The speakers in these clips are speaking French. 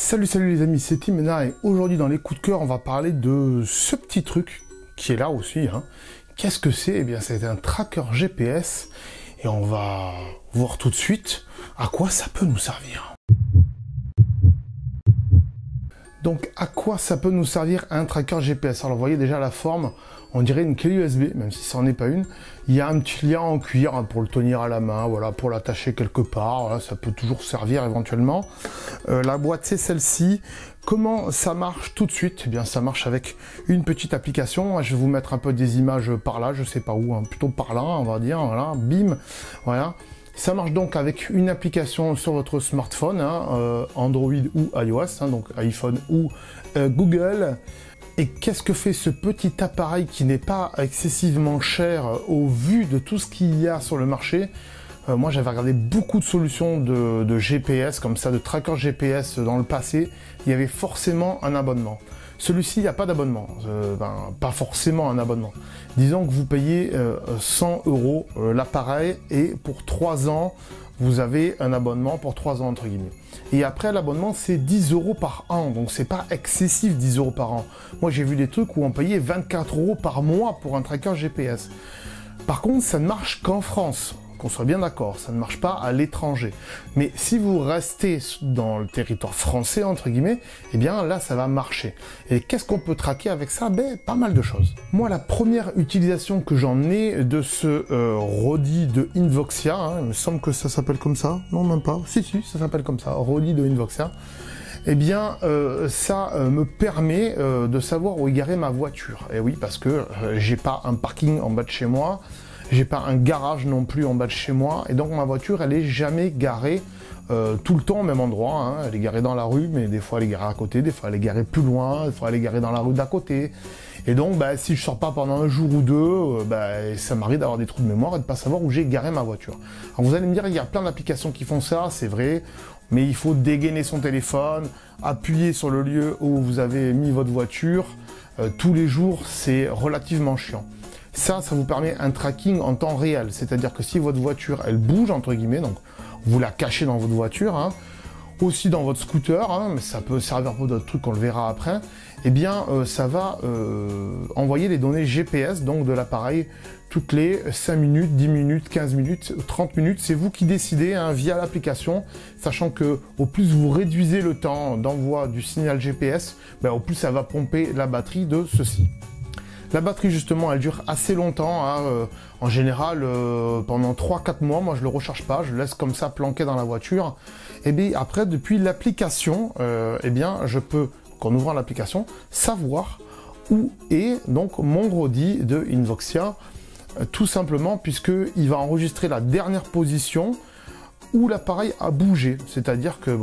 Salut les amis, c'est Timena et aujourd'hui dans les coups de cœur on va parler de ce petit truc qui est là aussi. Qu'est-ce que c'est? Eh bien c'est un tracker GPS et on va voir tout de suite à quoi ça peut nous servir. Donc à quoi ça peut nous servir un tracker GPS? Alors vous voyez déjà la forme, on dirait une clé USB, même si ça n'en est pas une. Il y a un petit lien en cuir pour le tenir à la main, voilà, pour l'attacher quelque part, voilà, ça peut toujours servir éventuellement. La boîte c'est celle-ci. Comment ça marche tout de suite? Eh bien ça marche avec une petite application. Je vais vous mettre un peu des images par là, je sais pas où, plutôt par là on va dire, voilà, bim, voilà. Ça marche donc avec une application sur votre smartphone, Android ou iOS, donc iPhone ou Google. Et qu'est-ce que fait ce petit appareil qui n'est pas excessivement cher au vu de tout ce qu'il y a sur le marché? Moi j'avais regardé beaucoup de solutions de GPS comme ça, de tracker GPS dans le passé. Il y avait forcément un abonnement. Celui-ci, il n'y a pas d'abonnement, pas forcément un abonnement. Disons que vous payez 100 € l'appareil et pour 3 ans, vous avez un abonnement pour 3 ans entre guillemets. Et après l'abonnement, c'est 10 € par an, donc c'est pas excessif 10 € par an. Moi j'ai vu des trucs où on payait 24 € par mois pour un tracker GPS. Par contre, ça ne marche qu'en France. Qu'on soit bien d'accord, ça ne marche pas à l'étranger. Mais si vous restez dans le territoire français, entre guillemets, eh bien là, ça va marcher. Et qu'est-ce qu'on peut traquer avec ça? Pas mal de choses. Moi, la première utilisation que j'en ai de ce Rodi de Invoxia, il me semble que ça s'appelle comme ça. Non, même pas. Si, ça s'appelle comme ça, Rodi de Invoxia. Eh bien, ça me permet de savoir où est garée ma voiture. Et oui, parce que j'ai pas un parking en bas de chez moi. J'ai pas un garage non plus en bas de chez moi, et donc ma voiture elle est jamais garée tout le temps au même endroit. Elle est garée dans la rue, mais des fois elle est garée à côté, des fois elle est garée plus loin, des fois elle est garée dans la rue d'à côté. Et donc si je sors pas pendant un jour ou deux, ça m'arrive d'avoir des trous de mémoire et de pas savoir où j'ai garé ma voiture. Alors vous allez me dire, il y a plein d'applications qui font ça, c'est vrai, mais il faut dégainer son téléphone, appuyer sur le lieu où vous avez mis votre voiture. Tous les jours, c'est relativement chiant. Ça vous permet un tracking en temps réel, c'est-à-dire que si votre voiture, elle bouge, entre guillemets, donc vous la cachez dans votre voiture, aussi dans votre scooter, mais ça peut servir pour d'autres trucs, on le verra après, eh bien, ça va envoyer les données GPS, donc de l'appareil, toutes les 5 minutes, 10 minutes, 15 minutes, 30 minutes, c'est vous qui décidez via l'application, sachant que au plus vous réduisez le temps d'envoi du signal GPS, au plus ça va pomper la batterie de ceci. La batterie justement elle dure assez longtemps, en général pendant 3-4 mois, moi je le recharge pas, je le laisse comme ça planqué dans la voiture. Et bien après depuis l'application, je peux, en ouvrant l'application, savoir où est donc mon Rodi de Invoxia, tout simplement puisque il va enregistrer la dernière position où l'appareil a bougé, c'est-à-dire que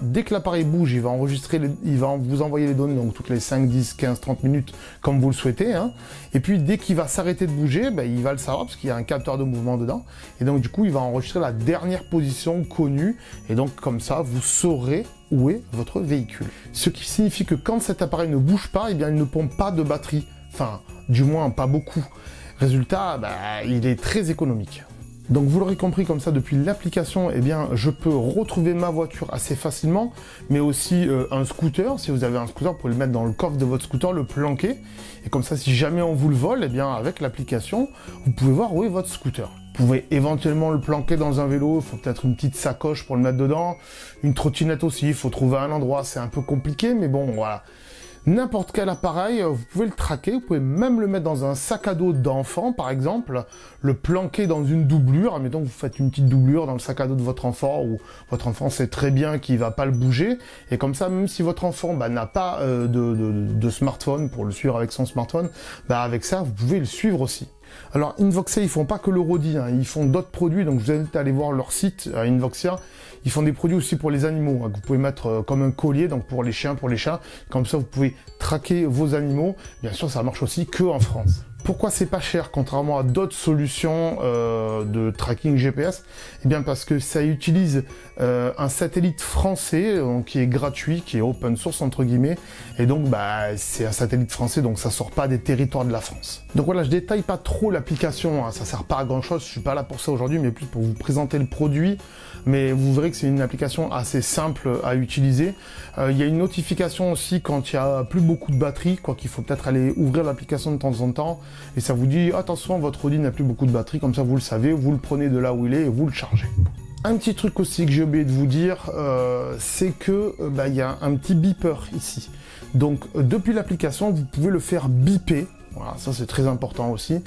dès que l'appareil bouge, il va enregistrer, il va vous envoyer les données donc toutes les 5, 10, 15, 30 minutes comme vous le souhaitez, et puis dès qu'il va s'arrêter de bouger, il va le savoir parce qu'il y a un capteur de mouvement dedans, et donc du coup il va enregistrer la dernière position connue, et donc comme ça vous saurez où est votre véhicule. Ce qui signifie que quand cet appareil ne bouge pas, il ne pompe pas de batterie, enfin du moins pas beaucoup. Résultat, il est très économique. Donc vous l'aurez compris, comme ça depuis l'application, je peux retrouver ma voiture assez facilement, mais aussi un scooter. Si vous avez un scooter, vous pouvez le mettre dans le coffre de votre scooter, le planquer, et comme ça si jamais on vous le vole, avec l'application, vous pouvez voir où est votre scooter. Vous pouvez éventuellement le planquer dans un vélo, il faut peut-être une petite sacoche pour le mettre dedans, une trottinette aussi, il faut trouver un endroit, c'est un peu compliqué, mais bon voilà. N'importe quel appareil, vous pouvez le traquer, vous pouvez même le mettre dans un sac à dos d'enfant par exemple, le planquer dans une doublure, admettons que vous faites une petite doublure dans le sac à dos de votre enfant, où votre enfant sait très bien qu'il va pas le bouger, et comme ça même si votre enfant n'a pas de smartphone pour le suivre avec son smartphone, avec ça vous pouvez le suivre aussi. Alors Invoxia, ils font pas que le Rodi, ils font d'autres produits, donc je vous invite à aller voir leur site Invoxia. Ils font des produits aussi pour les animaux, que vous pouvez mettre comme un collier, donc pour les chiens, pour les chats, comme ça vous pouvez traquer vos animaux. Bien sûr, ça marche aussi que en France. Pourquoi c'est pas cher contrairement à d'autres solutions de tracking GPS? Eh bien parce que ça utilise un satellite français donc, qui est gratuit, qui est open source entre guillemets, et donc bah, c'est un satellite français donc ça sort pas des territoires de la France. Donc voilà, je détaille pas trop l'application, hein, ça sert pas à grand chose, je suis pas là pour ça aujourd'hui, mais plus pour vous présenter le produit. Mais vous verrez que c'est une application assez simple à utiliser. Il y a une notification aussi quand il y a plus beaucoup de batterie, quoi qu'il faut peut-être aller ouvrir l'application de temps en temps, et ça vous dit attention, votre Audi n'a plus beaucoup de batterie, comme ça vous le savez, vous le prenez de là où il est et vous le chargez. Un petit truc aussi que j'ai oublié de vous dire, c'est que y a un petit beeper ici. Donc depuis l'application, vous pouvez le faire biper. Voilà, ça c'est très important aussi,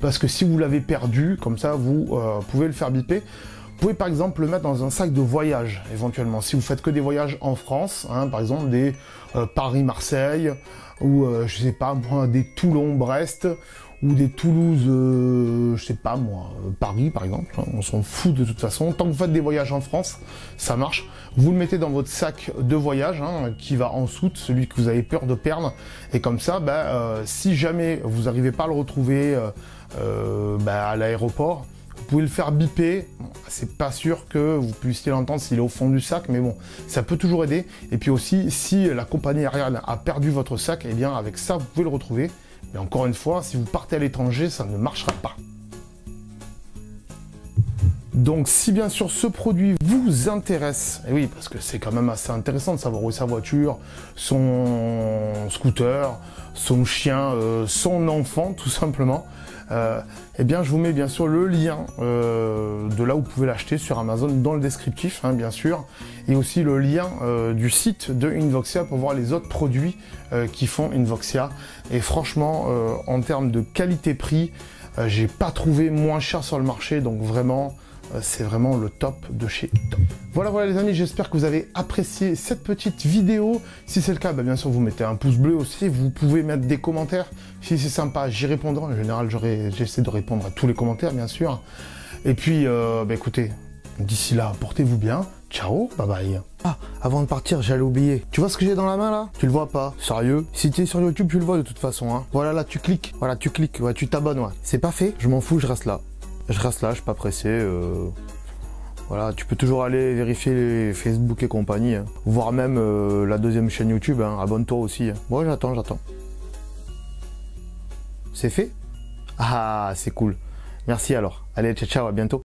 parce que si vous l'avez perdu, comme ça vous pouvez le faire biper. Vous pouvez par exemple le mettre dans un sac de voyage, éventuellement. Si vous faites que des voyages en France, hein, par exemple des Paris-Marseille, ou je sais pas moi, des Toulon-Brest, ou des Toulouse, je sais pas moi, Paris par exemple, hein, on s'en fout de toute façon. Tant que vous faites des voyages en France, ça marche. Vous le mettez dans votre sac de voyage, hein, qui va en soute, celui que vous avez peur de perdre, et comme ça, si jamais vous n'arrivez pas à le retrouver à l'aéroport, vous pouvez le faire biper. Bon, c'est pas sûr que vous puissiez l'entendre s'il est au fond du sac, mais bon, ça peut toujours aider. Et puis aussi, si la compagnie aérienne a perdu votre sac, eh bien avec ça, vous pouvez le retrouver. Mais encore une fois, si vous partez à l'étranger, ça ne marchera pas. Donc si bien sûr ce produit vous intéresse, et oui parce que c'est quand même assez intéressant de savoir où est sa voiture, son scooter, son chien, son enfant tout simplement, eh bien je vous mets bien sûr le lien de là où vous pouvez l'acheter sur Amazon dans le descriptif hein, bien sûr, et aussi le lien du site de Invoxia pour voir les autres produits qui font Invoxia. Et franchement en termes de qualité-prix, j'ai pas trouvé moins cher sur le marché, donc vraiment c'est vraiment le top de chez top. Voilà les amis, j'espère que vous avez apprécié cette petite vidéo. Si c'est le cas, bien sûr vous mettez un pouce bleu aussi, vous pouvez mettre des commentaires. Si c'est sympa, j'y répondrai. En général, j'essaie de répondre à tous les commentaires bien sûr. Et puis, écoutez, d'ici là, portez-vous bien. Ciao, bye bye. Ah, avant de partir, j'allais oublier. Tu vois ce que j'ai dans la main là? Tu le vois pas? Sérieux? Si tu es sur YouTube, tu le vois de toute façon. Hein. Voilà, là, tu cliques. Voilà, tu cliques. Ouais, tu t'abonnes. Ouais. C'est pas fait? Je m'en fous, je reste là. Je reste là, je suis pas pressé. Voilà, tu peux toujours aller vérifier les Facebook et compagnie. Hein. Voire même la deuxième chaîne YouTube. Hein. Abonne-toi aussi. Hein. Bon, j'attends. C'est fait? Ah, c'est cool. Merci alors. Allez, ciao, à bientôt.